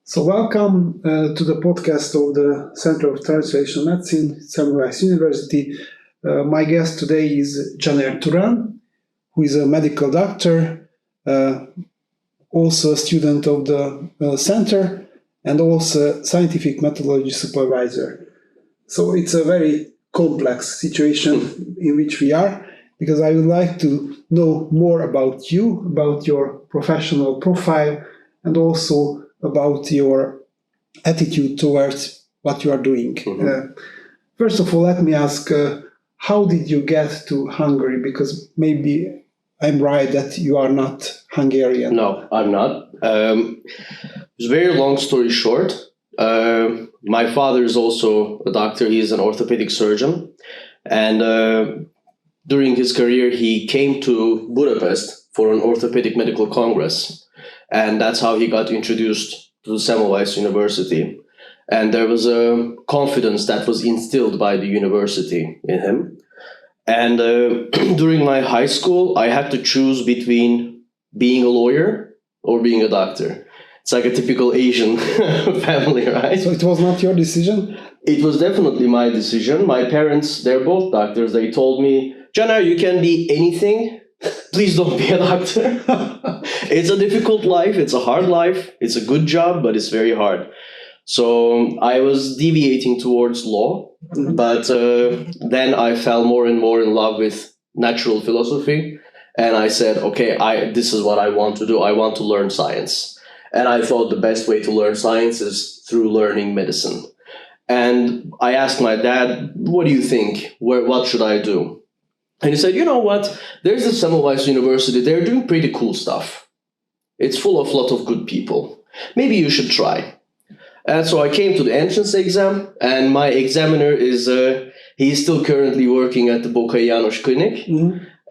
So welcome to the podcast of the Center of Translational Medicine, Semmelweis University. My guest today is Turan, who is a medical doctor, also a student of the center, and also Scientific Methodology Supervisor. So it's a very complex situation in which we are, because I would like to know more about you, about your professional profile, and also about your attitude towards what you are doing. First of all, let me ask, how did you get to Hungary? Because maybe I'm right that you are not Hungarian. No, I'm not. It's a very long story short. My father is also a doctor. He is an orthopedic surgeon. And during his career, he came to Budapest for an orthopedic medical congress. And that's how he got introduced to Semmelweis University. And there was a confidence that was instilled by the university in him. And during my high school, I had to choose between being a lawyer or being a doctor. It's like a typical Asian family, right? So it was not your decision? It was definitely my decision. My parents, they're both doctors. They told me, Caner, you can be anything. Please don't be a doctor. It's a difficult life. It's a hard life. It's a good job, but it's very hard. So I was deviating towards law, but then I fell more and more in love with natural philosophy. And I said, okay, this is what I want to do. I want to learn science. And I thought the best way to learn science is through learning medicine. And I asked my dad, what do you think? What should I do? And he said, you know what? There's the Semmelweis University. They're doing pretty cool stuff. It's full of a lot of good people. Maybe you should try. And so I came to the entrance exam, and my examiner he's still currently working at the Bokai János Clinic.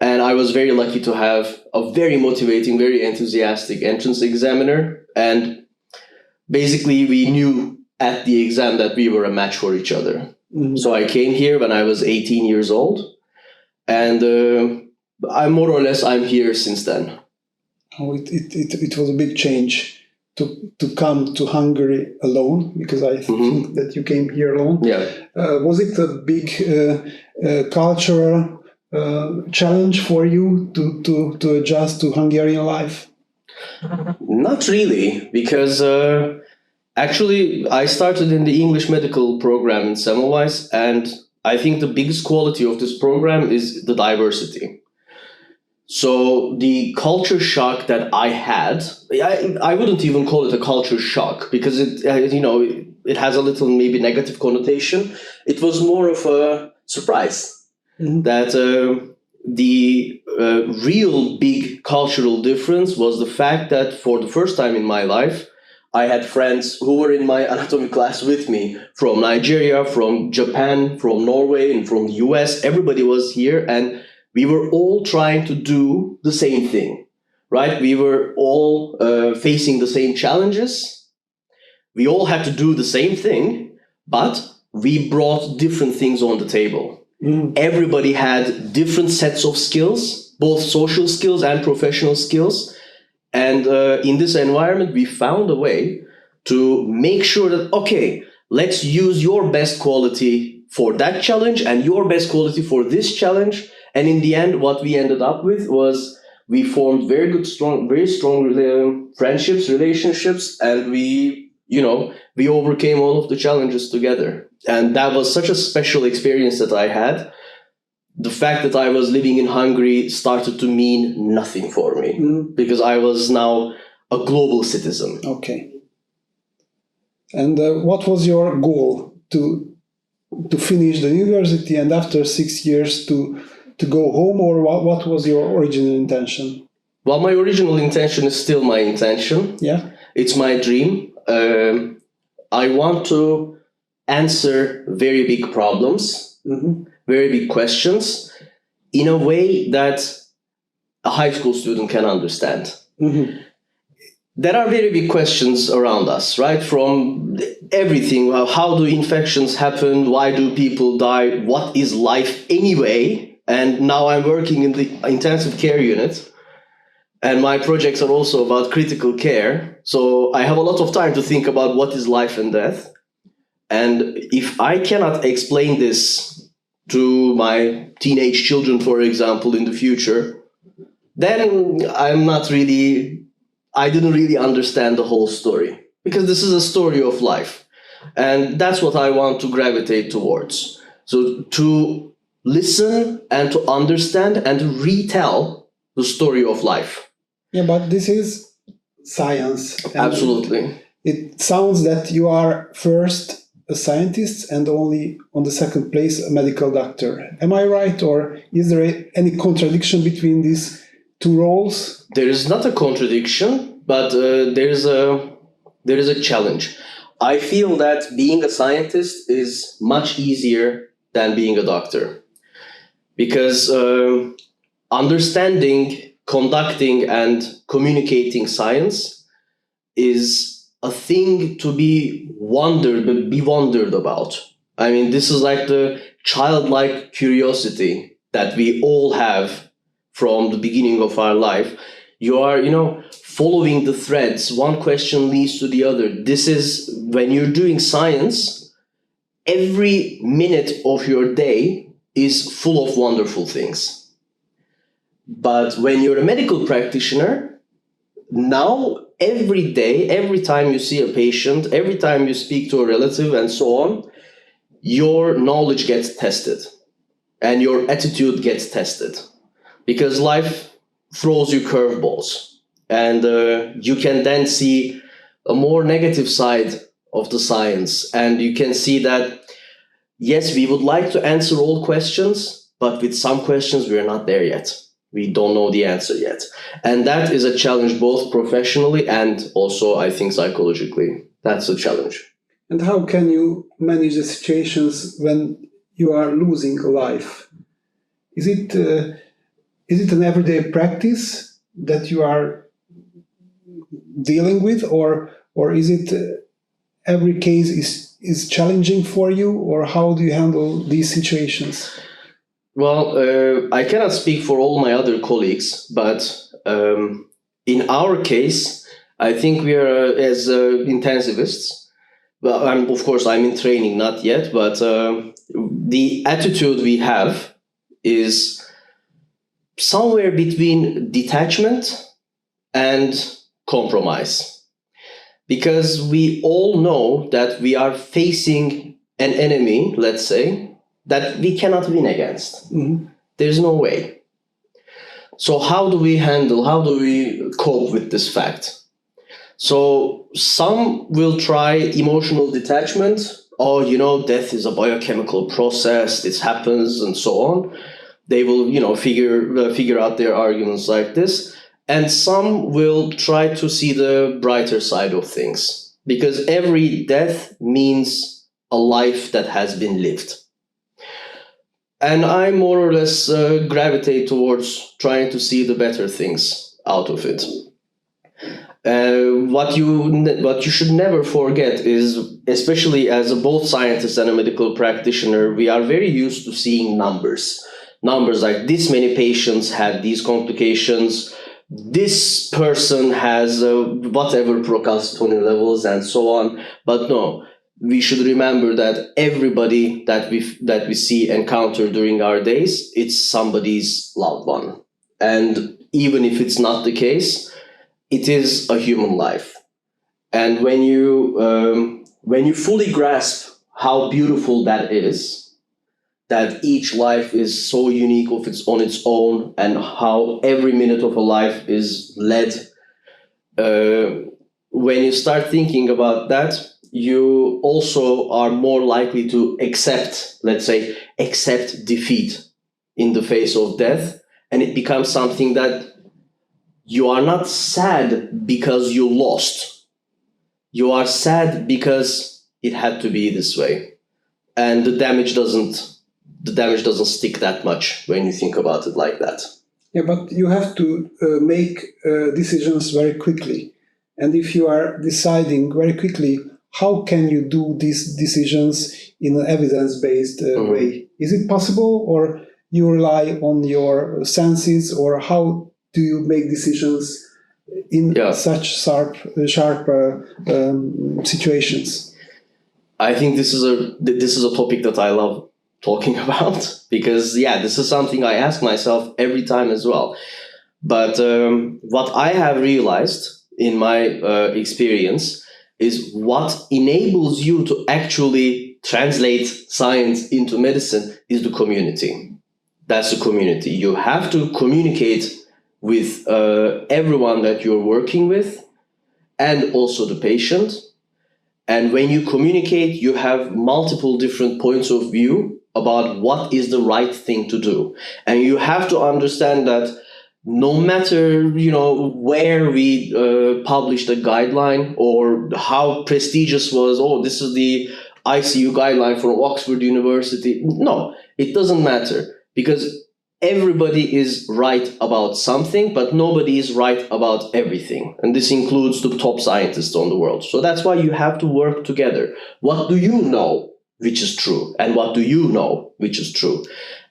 And I was very lucky to have a very motivating, very enthusiastic entrance examiner. And basically, we knew at the exam that we were a match for each other. So I came here when I was 18 years old. And I'm here since then. Oh, it was a big change to come to Hungary alone, because I think that you came here alone. Yeah. Was it a big cultural challenge for you to adjust to Hungarian life? Not really, because actually I started in the English medical program in Semmelweis, and I think the biggest quality of this program is the diversity. So the culture shock that I had, I wouldn't even call it a culture shock, because it has a little maybe negative connotation. It was more of a surprise that the real big cultural difference was the fact that for the first time in my life, I had friends who were in my anatomy class with me from Nigeria, from Japan, from Norway, and from the US. Everybody was here, and we were all trying to do the same thing, right? We were all facing the same challenges. We all had to do the same thing, but we brought different things on the table. Everybody had different sets of skills, both social skills and professional skills. And in this environment, we found a way to make sure that, okay, let's use your best quality for that challenge and your best quality for this challenge. And in the end, what we ended up with was we formed very strong friendships, relationships, and we overcame all of the challenges together. And that was such a special experience that I had. The fact that I was living in Hungary started to mean nothing for me because I was now a global citizen. Okay. And what was your goal to finish the university and after 6 years to go home, or what was your original intention? Well, my original intention is still my intention. Yeah. It's my dream. I want to answer very big problems, very big questions, in a way that a high school student can understand. There are very big questions around us, right? From everything. How do infections happen? Why do people die? What is life anyway? And now I'm working in the intensive care unit. And my projects are also about critical care. So I have a lot of time to think about what is life and death. And if I cannot explain this to my teenage children, for example, in the future, then I didn't really understand the whole story. Because this is a story of life. And that's what I want to gravitate towards. So to listen and to understand and to retell the story of life. Yeah, but this is science. And Absolutely. it sounds that you are first a scientist and only on the second place a medical doctor. Am I right? Or is there any contradiction between these two roles? There is not a contradiction, but there is a challenge. I feel that being a scientist is much easier than being a doctor. Because understanding, conducting and communicating science is a thing to be wondered about. I mean, this is like the childlike curiosity that we all have from the beginning of our life. You are, following the threads. One question leads to the other. This is when you're doing science, every minute of your day is full of wonderful things. But when you're a medical practitioner, now every day, every time you see a patient, every time you speak to a relative and so on, your knowledge gets tested and your attitude gets tested because life throws you curveballs and you can then see a more negative side of the science. And you can see that, yes, we would like to answer all questions, but with some questions, we're not there yet. We don't know the answer yet. And that is a challenge both professionally and also, I think, psychologically. That's a challenge. And how can you manage the situations when you are losing a life? Is it an everyday practice that you are dealing with, or is it every case is challenging for you, or how do you handle these situations? Well, I cannot speak for all my other colleagues, but in our case, I think we are as intensivists. Well, of course, I'm in training, not yet, but the attitude we have is somewhere between detachment and compromise. Because we all know that we are facing an enemy, let's say, that we cannot win against. Mm-hmm. There's no way. So how do we cope with this fact? So some will try emotional detachment. Oh, death is a biochemical process. This happens and so on. They will, figure out their arguments like this. And some will try to see the brighter side of things. Because every death means a life that has been lived. And I more or less gravitate towards trying to see the better things out of it. What you should never forget is, especially as a both scientist and a medical practitioner, we are very used to seeing numbers. Numbers like this many patients had these complications, this person has whatever procalcitonin levels and so on. But no. We should remember that everybody that we see encounter during our days, it's somebody's loved one. And even if it's not the case, it is a human life. And when you fully grasp how beautiful that is, that each life is so unique on its own, and how every minute of a life is led, when you start thinking about that, you also are more likely to accept defeat in the face of death. And it becomes something that you are not sad because you lost. You are sad because it had to be this way. And the damage doesn't stick that much when you think about it like that. Yeah, but you have to make decisions very quickly. And if you are deciding very quickly, how can you do these decisions in an evidence-based way? Is it possible, or you rely on your senses, or how do you make decisions in such sharp situations? I think this is a topic that I love talking about, because this is something I ask myself every time as well. But what I have realized in my experience is what enables you to actually translate science into medicine is the community. That's the community. You have to communicate with everyone that you're working with, and also the patient. And when you communicate, you have multiple different points of view about what is the right thing to do. And you have to understand that no matter, where we published a guideline or how prestigious was, this is the ICU guideline from Oxford University. No, it doesn't matter, because everybody is right about something, but nobody is right about everything. And this includes the top scientists on the world. So that's why you have to work together. What do you know which is true? And what do you know which is true?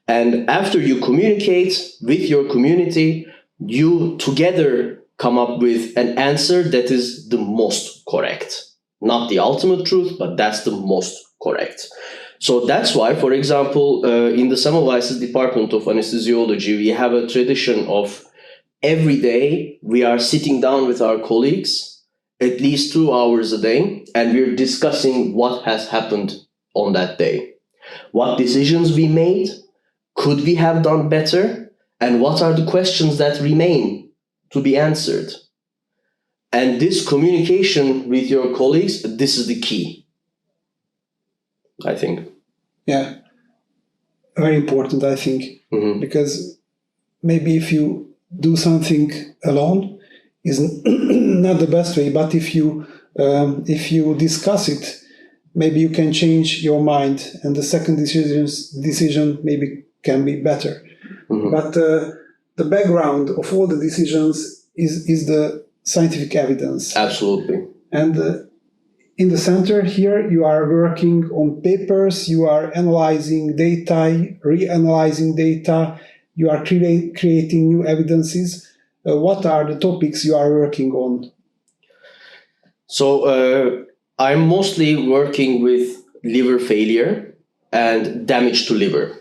And after you communicate with your community, you together come up with an answer that is the most correct. Not the ultimate truth, but that's the most correct. So that's why, for example, in the Semmelweis Department of Anesthesiology, we have a tradition of every day we are sitting down with our colleagues at least 2 hours a day, and we're discussing what has happened on that day. What decisions we made, could we have done better, and what are the questions that remain to be answered? And this communication with your colleagues, this is the key, I think. Yeah, very important, I think, because maybe if you do something alone is not the best way, but if you discuss it, maybe you can change your mind, and the second decision maybe can be better. But the background of all the decisions is the scientific evidence. Absolutely. And in the center here, you are working on papers, you are analyzing data, reanalyzing data, you are creating new evidences. What are the topics you are working on? So I'm mostly working with liver failure and damage to liver.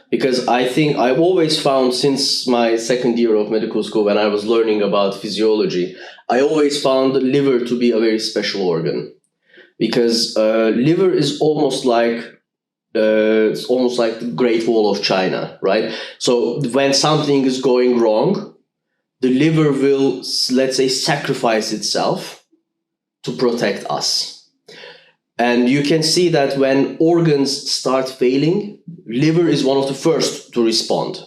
Because I think I've always found, since my second year of medical school, when I was learning about physiology, I always found the liver to be a very special organ. Because liver is almost like the Great Wall of China, right? So when something is going wrong, the liver will, let's say, sacrifice itself to protect us. And you can see that when organs start failing, liver is one of the first to respond,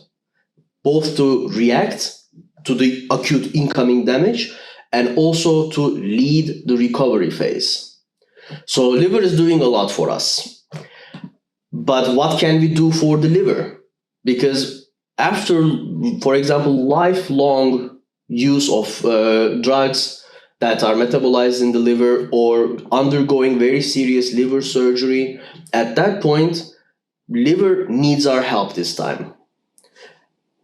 both to react to the acute incoming damage and also to lead the recovery phase. So liver is doing a lot for us. But what can we do for the liver? Because after, for example, lifelong use of drugs that are metabolized in the liver or undergoing very serious liver surgery, at that point, liver needs our help this time.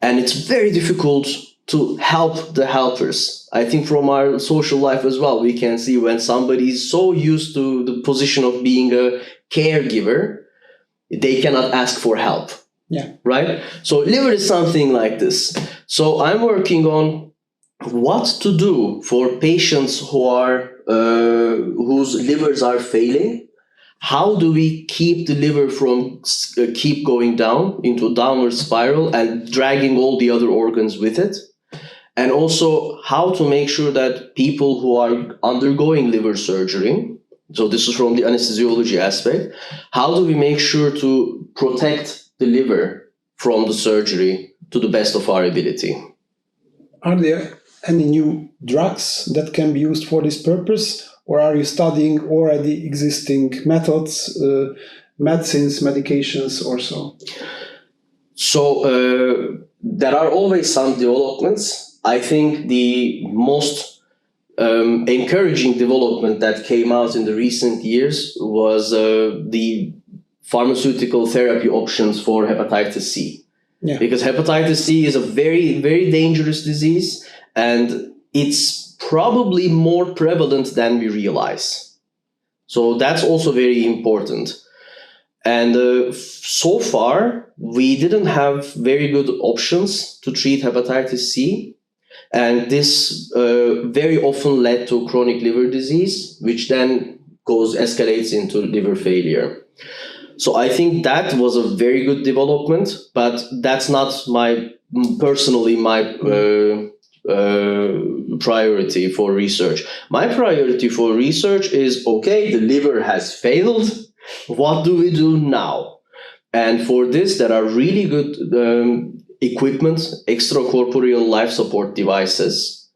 And it's very difficult to help the helpers. I think from our social life as well, we can see when somebody is so used to the position of being a caregiver, they cannot ask for help. Yeah. Right? So liver is something like this. So I'm working on what to do for patients who are whose livers are failing. How do we keep the liver from keep going down into a downward spiral and dragging all the other organs with it? And also how to make sure that people who are undergoing liver surgery, so this is from the anesthesiology aspect, how do we make sure to protect the liver from the surgery to the best of our ability? Are there any new drugs that can be used for this purpose, or are you studying already existing methods, medicines, medications, or so? So there are always some developments. I think the most encouraging development that came out in the recent years was the pharmaceutical therapy options for hepatitis C. Yeah. Because hepatitis C is a very, very dangerous disease, and it's probably more prevalent than we realize. So that's also very important. And so far, we didn't have very good options to treat hepatitis C. And this very often led to chronic liver disease, which then escalates into liver failure. So I think that was a very good development, but that's not personally my priority for research. My priority for research is, okay, the liver has failed. What do we do now? And for this, there are really good equipment, extracorporeal life support devices,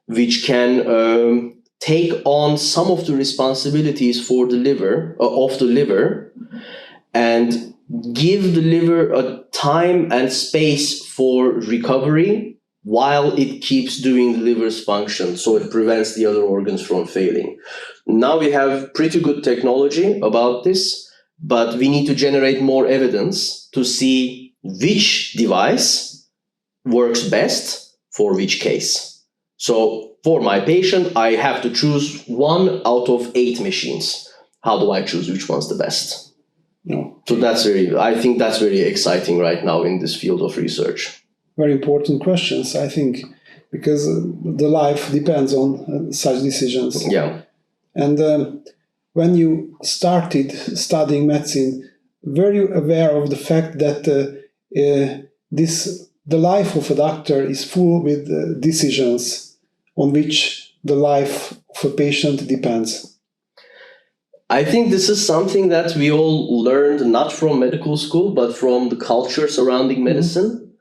which can take on some of the responsibilities for the liver, of the liver, and give the liver a time and space for recovery while it keeps doing the liver's function, so it prevents the other organs from failing. Now we have pretty good technology about this, but we need to generate more evidence to see which device works best for which case. So for my patient, I have to choose 1 out of 8 machines. How do I choose which one's the best? No. So I think that's very exciting right now in this field of research. Very important questions, I think, because the life depends on such decisions. Yeah. And when you started studying medicine, were you aware of the fact that the life of a doctor is full with decisions on which the life of a patient depends? I think this is something that we all learned not from medical school, but from the culture surrounding medicine.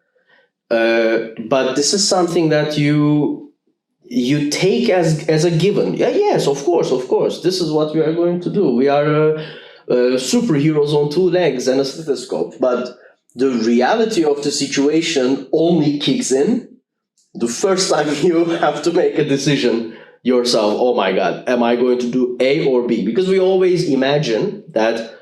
But this is something that you take as a given. Yeah, yes, of course. This is what we are going to do. We are superheroes on 2 legs and a stethoscope. But the reality of the situation only kicks in the first time you have to make a decision yourself. Oh my God, am I going to do A or B? Because we always imagine that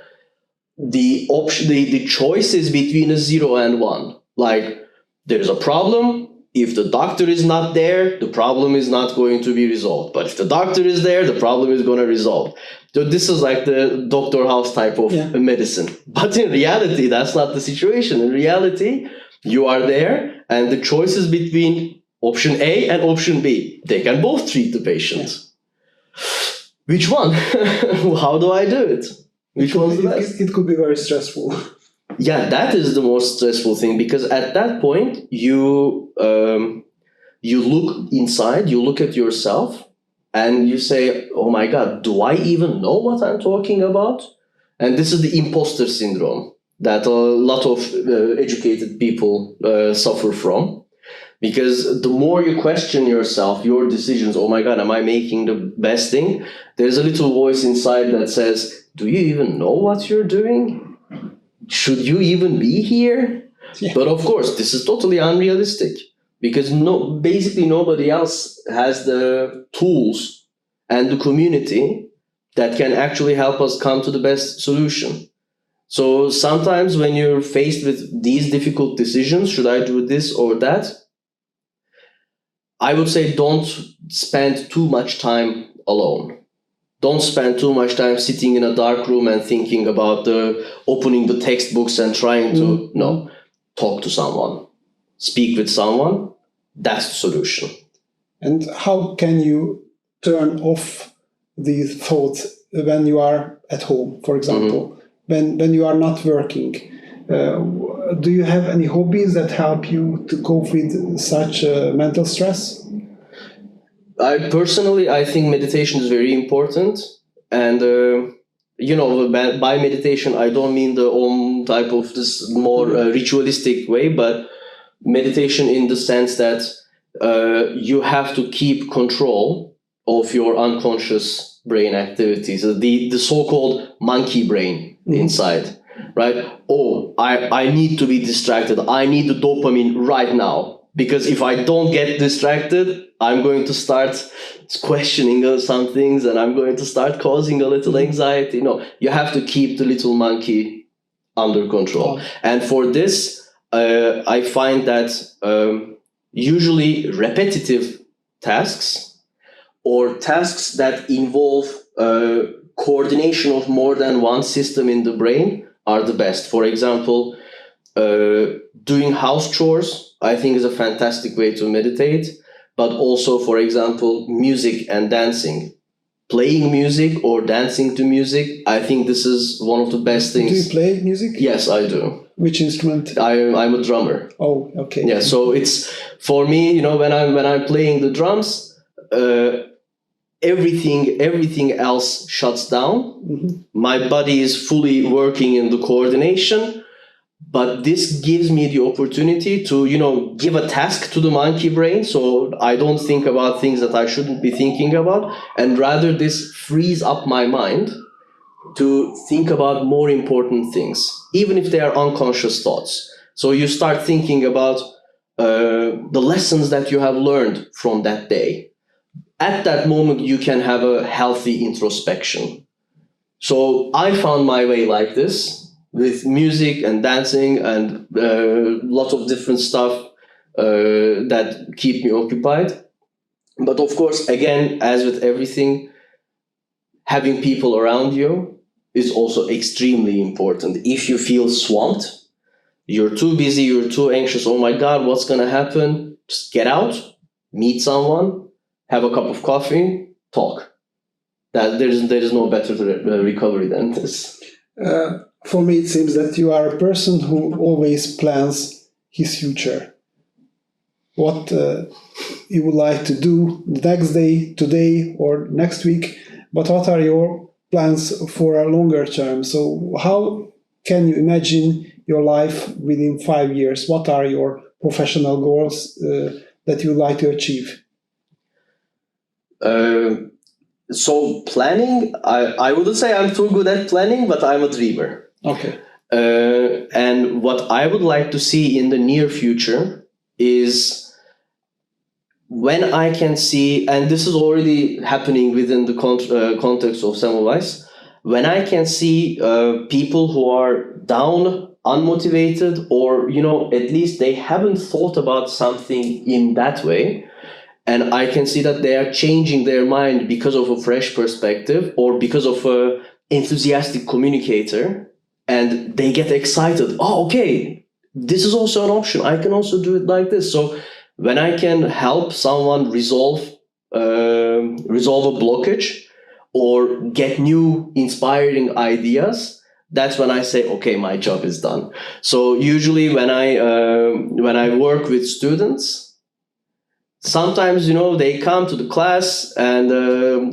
the choice is between a 0 and 1. Like, there's a problem. If the doctor is not there, the problem is not going to be resolved. But if the doctor is there, the problem is going to resolve. So this is like the Dr. House type of medicine. But in reality, that's not the situation. In reality, you are there, and the choice is between option A and option B. They can both treat the patient. Yeah. Which one? How do I do it? Which one's the best? It could be very stressful. Yeah, that is the most stressful thing, because at that point you look inside, you look at yourself, and you say, "Oh my God, do I even know what I'm talking about?" And this is the imposter syndrome that a lot of educated people suffer from, because the more you question yourself, your decisions, "Oh my God, am I making the best thing?" There's a little voice inside that says, "Do you even know what you're doing? Should you even be here?" Yeah. But of course, this is totally unrealistic, because basically nobody else has the tools and the community that can actually help us come to the best solution. So sometimes when you're faced with these difficult decisions, should I do this or that? I would say don't spend too much time alone. Don't spend too much time sitting in a dark room and thinking about opening the textbooks and trying to, no, talk to someone, speak with someone. That's the solution. And how can you turn off these thoughts when you are at home, for example, when you are not working? Do you have any hobbies that help you to cope with such mental stress? I think meditation is very important, and by meditation I don't mean the Om type of this more ritualistic way, but meditation in the sense that you have to keep control of your unconscious brain activities, the so-called monkey brain inside, right? Oh, I need to be distracted. I need the dopamine right now. Because if I don't get distracted, I'm going to start questioning some things, and I'm going to start causing a little anxiety. No, you have to keep the little monkey under control. And for this, I find that usually repetitive tasks or tasks that involve coordination of more than one system in the brain are the best. For example, doing house chores, I think, is a fantastic way to meditate. But also, for example, music and dancing. Playing music or dancing to music, I think this is one of the best things. Do you play music? Yes, I do. Which instrument? I'm a drummer. Oh, okay. Yeah, so it's, for me, when I'm playing the drums, everything else shuts down. Mm-hmm. My body is fully working in the coordination. But this gives me the opportunity to, give a task to the monkey brain, so I don't think about things that I shouldn't be thinking about, and rather this frees up my mind to think about more important things, even if they are unconscious thoughts. So you start thinking about the lessons that you have learned from that day. At that moment, you can have a healthy introspection. So I found my way like this, with music and dancing and lots of different stuff that keep me occupied. But of course, again, as with everything, having people around you is also extremely important. If you feel swamped, you're too busy, you're too anxious, oh my God, what's going to happen? Just get out, meet someone, have a cup of coffee, talk. There is no better recovery than this. For me, it seems that you are a person who always plans his future. What you would like to do the next day, today, or next week, but what are your plans for a longer term? So how can you imagine your life within 5 years? What are your professional goals that you would like to achieve? So planning, I wouldn't say I'm too good at planning, but I'm a dreamer. Okay. And what I would like to see in the near future is when I can see, and this is already happening within the context of Semmelweis, when I can see people who are down, unmotivated, or, at least they haven't thought about something in that way, and I can see that they are changing their mind because of a fresh perspective or because of an enthusiastic communicator, and they get excited. Oh, okay, this is also an option. I can also do it like this. So when I can help someone resolve a blockage or get new inspiring ideas, that's when I say, okay, my job is done. So usually when I work with students, sometimes, they come to the class and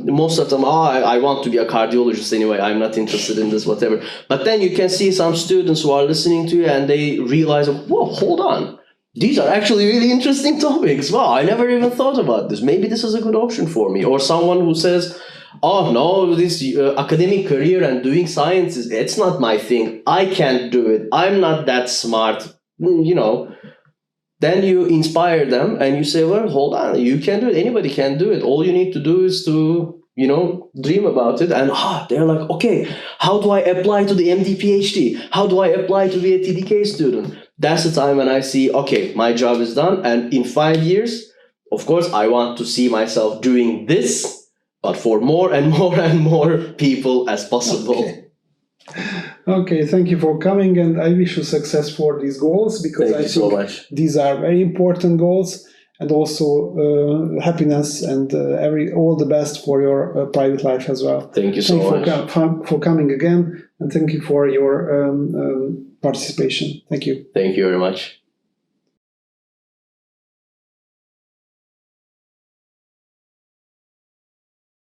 most of them, I want to be a cardiologist anyway, I'm not interested in this, whatever. But then you can see some students who are listening to you and they realize, whoa, hold on. These are actually really interesting topics. Wow, I never even thought about this. Maybe this is a good option for me. Or someone who says, oh no, this academic career and doing science, it's not my thing. I can't do it. I'm not that smart, Then you inspire them and you say, well, hold on, you can do it. Anybody can do it. All you need to do is to, dream about it. And they're like, okay, how do I apply to the MD PhD? How do I apply to be a TDK student? That's the time when I see, okay, my job is done. And in 5 years, of course, I want to see myself doing this, but for more and more and more people as possible. Okay, thank you for coming, and I wish you success for these goals, because I think these are very important goals, and also happiness and all the best for your private life as well. Thank you so much for coming again, and thank you for your participation. Thank you. Thank you very much.